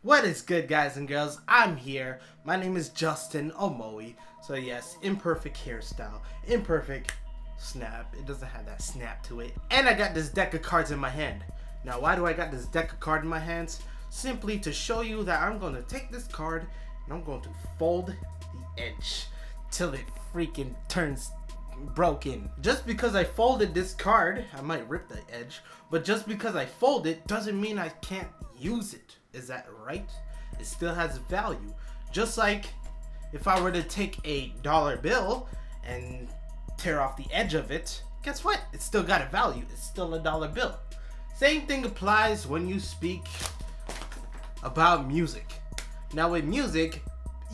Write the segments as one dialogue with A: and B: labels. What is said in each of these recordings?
A: What is good, guys and girls? I'm here. My name is Justin Omoi. So yes, imperfect hairstyle, imperfect snap. It doesn't have that snap to it. And I got this deck of cards in my hand. Now, why do I got this deck of cards in my hands? Simply to show you that I'm going to take this card and I'm going to fold the edge till it freaking turns broken. Just because I folded this card, I might rip the edge, but just because I fold it doesn't mean I can't use it. Is that right? It still has value. Just like if I were to take a dollar bill and tear off the edge of it, guess what? It's still got a value. It's still a dollar bill. Same thing applies when you speak about music. Now with music,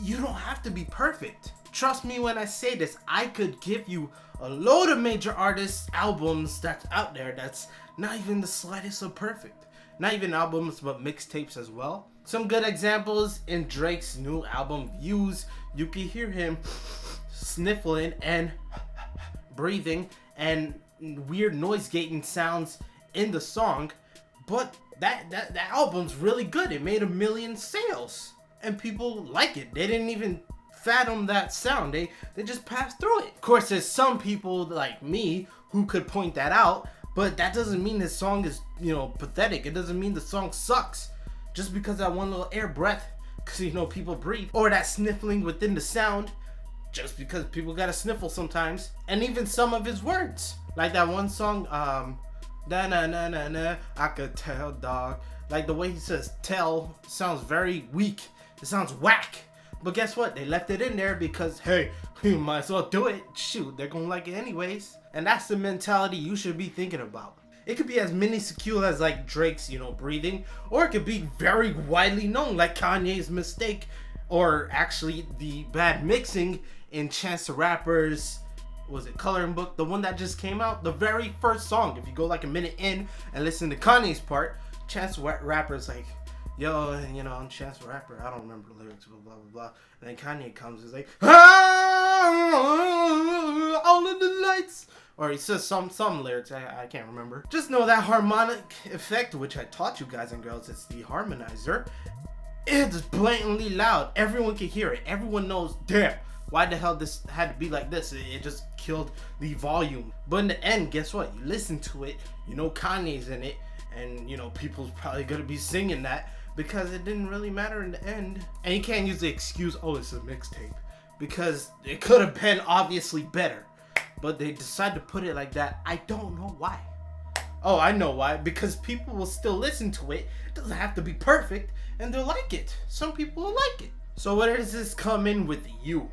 A: you don't have to be perfect. Trust me when I say this, I could give you a load of major artists' albums that's out there that's not even the slightest of perfect. Not even albums, but mixtapes as well. Some good examples in Drake's new album, Views. You can hear him sniffling and breathing and weird noise gating sounds in the song. But that album's really good. It made 1 million sales. And people like it. They didn't even fathom that sound. They just passed through it. Of course, there's some people like me who could point that out, but that doesn't mean this song is, pathetic. It doesn't mean the song sucks. Just because that one little air breath, because, people breathe, or that sniffling within the sound, just because people gotta sniffle sometimes. And even some of his words, like that one song, da na na na na, I could tell, dog. Like the way he says tell sounds very weak. It sounds whack. But guess what? They left it in there because, hey, you might as well do it. Shoot, they're gonna like it anyways. And that's the mentality you should be thinking about. It could be as minuscule as like Drake's, breathing, or it could be very widely known like Kanye's mistake, or actually the bad mixing in Chance the Rapper's, was it Coloring Book? The one that just came out, the very first song. If you go like a minute in and listen to Kanye's part, Chance the Rapper's like, yo, I'm Chance the Rapper, I don't remember the lyrics, blah, blah, blah, blah. And then Kanye comes and is like, ah, all of the lights. Or he says some lyrics, I can't remember. Just know that harmonic effect, which I taught you guys and girls, it's the harmonizer. It's blatantly loud. Everyone can hear it. Everyone knows, damn, why the hell this had to be like this? It just killed the volume. But in the end, guess what? You listen to it, Kanye's in it, and people's probably gonna be singing that, because it didn't really matter in the end. And you can't use the excuse, oh, it's a mixtape, because it could have been obviously better, but they decided to put it like that. I don't know why. Oh, I know why. Because people will still listen to it. It doesn't have to be perfect, and they'll like it. Some people will like it. So where does this come in with you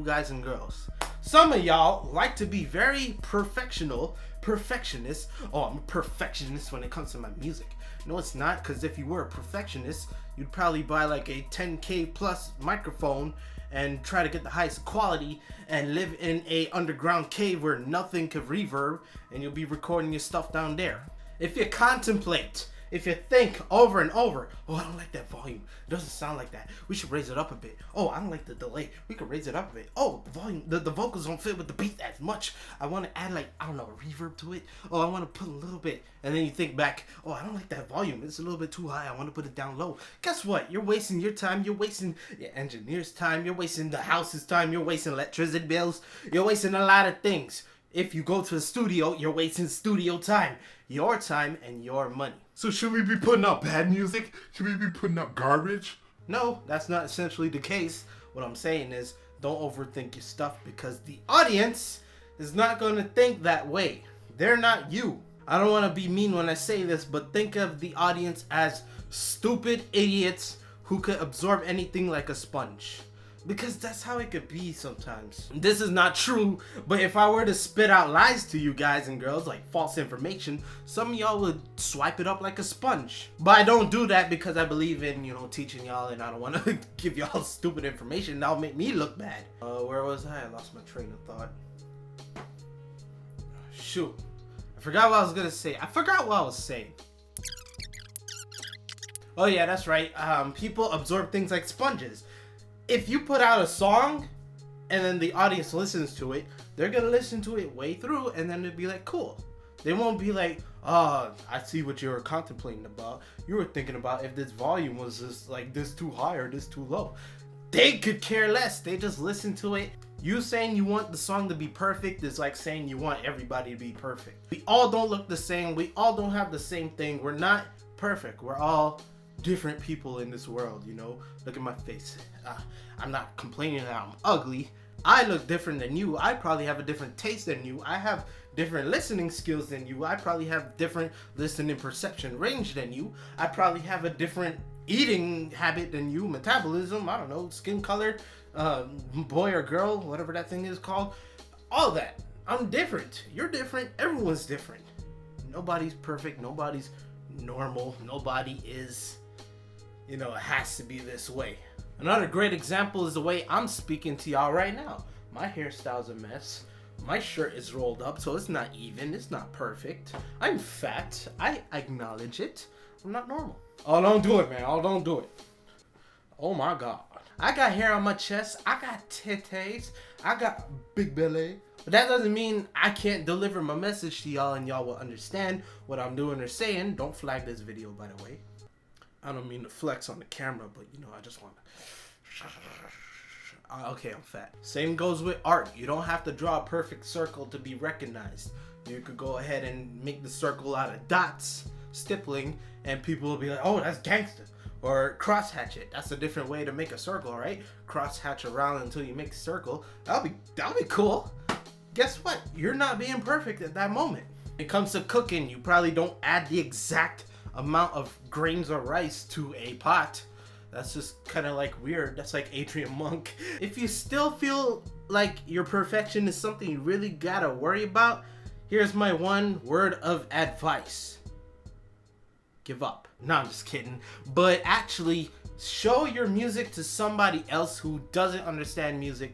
A: guys and girls? Some of y'all like to be very perfectionists. Oh, I'm a perfectionist when it comes to my music. No, it's not, because if you were a perfectionist, you'd probably buy like a 10K plus microphone and try to get the highest quality and live in a underground cave where nothing could reverb, and you'll be recording your stuff down there. If you contemplate, if you think over and over, oh, I don't like that volume, it doesn't sound like that, we should raise it up a bit. Oh, I don't like the delay, we could raise it up a bit. Oh, the volume, the vocals don't fit with the beat as much, I want to add like, I don't know, a reverb to it. Oh, I want to put a little bit. And then you think back, oh, I don't like that volume, it's a little bit too high, I want to put it down low. Guess what? You're wasting your time, you're wasting your engineer's time, you're wasting the house's time, you're wasting electricity bills, you're wasting a lot of things. If you go to the studio, you're wasting studio time, your time and your money.
B: So should we be putting out bad music? Should we be putting out garbage?
A: No, that's not essentially the case. What I'm saying is, don't overthink your stuff, because the audience is not going to think that way. They're not you. I don't want to be mean when I say this, but think of the audience as stupid idiots who could absorb anything like a sponge. Because that's how it could be sometimes. This is not true, but if I were to spit out lies to you guys and girls, like false information, some of y'all would swipe it up like a sponge. But I don't do that because I believe in, teaching y'all, and I don't want to give y'all stupid information. That'll make me look bad. Where was I? I lost my train of thought. Shoot. I forgot what I was gonna say. Oh yeah, that's right. People absorb things like sponges. If you put out a song and then the audience listens to it, they're gonna listen to it way through, and then they'll be like, cool. They won't be like, oh, I see what you were contemplating about. You were thinking about if this volume was just like this too high or this too low. They could care less. They just listen to it. You saying you want the song to be perfect is like saying you want everybody to be perfect. We all don't look the same. We all don't have the same thing. We're not perfect. We're all different people in this world, you know? Look at my face. I'm not complaining that I'm ugly. I look different than you. I probably have a different taste than you. I have different listening skills than you. I probably have different listening perception range than you. I probably have a different eating habit than you, metabolism, I don't know, skin color, boy or girl, whatever that thing is called. All that. I'm different. You're different. Everyone's different. Nobody's perfect. Nobody's normal. Nobody is, it has to be this way. Another great example is the way I'm speaking to y'all right now. My hairstyle's a mess. My shirt is rolled up, so it's not even. It's not perfect. I'm fat. I acknowledge it. I'm not normal. Oh, don't do it, man. Oh, don't do it. Oh my God. I got hair on my chest. I got titties. I got big belly. But that doesn't mean I can't deliver my message to y'all and y'all will understand what I'm doing or saying. Don't flag this video, by the way. I don't mean to flex on the camera, but I just want to. Okay, I'm fat. Same goes with art. You don't have to draw a perfect circle to be recognized. You could go ahead and make the circle out of dots, stippling, and people will be like, oh, that's gangster. Or cross hatch it. That's a different way to make a circle, right? Cross hatch around until you make a circle. That'll be cool. Guess what? You're not being perfect at that moment. When it comes to cooking, you probably don't add the exact amount of grains of rice to a pot. That's just kind of like weird. That's like Adrian Monk. If you still feel like your perfection is something you really gotta worry about, here's my one word of advice. Give up. No, I'm just kidding. But actually, show your music to somebody else who doesn't understand music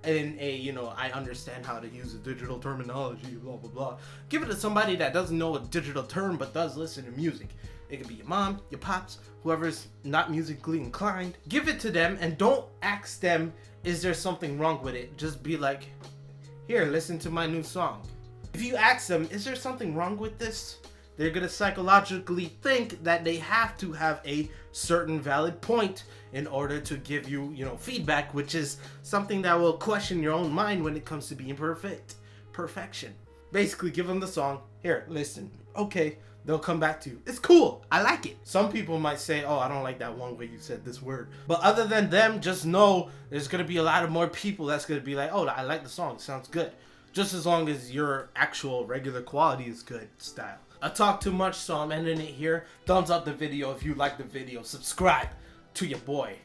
A: in a, I understand how to use a digital terminology, blah, blah, blah. Give it to somebody that doesn't know a digital term but does listen to music. It could be your mom, your pops, whoever's not musically inclined. Give it to them and don't ask them, is there something wrong with it? Just be like, here, listen to my new song. If you ask them, is there something wrong with this? They're gonna psychologically think that they have to have a certain valid point in order to give you, feedback, which is something that will question your own mind when it comes to being perfection. Basically, give them the song. Here, listen. Okay, they'll come back to you. It's cool. I like it. Some people might say, oh, I don't like that one way you said this word. But other than them, just know there's gonna be a lot of more people that's gonna be like, oh, I like the song. It sounds good. Just as long as your actual regular quality is good style. I talk too much, so I'm ending it here. Thumbs up the video if you like the video. Subscribe to your boy,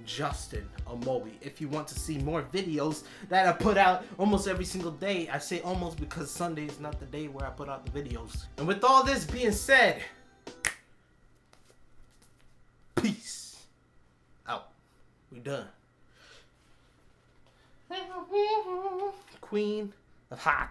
A: Justin Omoi. If you want to see more videos that I put out almost every single day. I say almost because Sunday is not the day where I put out the videos. And with all this being said, peace out. We done. Queen of Hearts.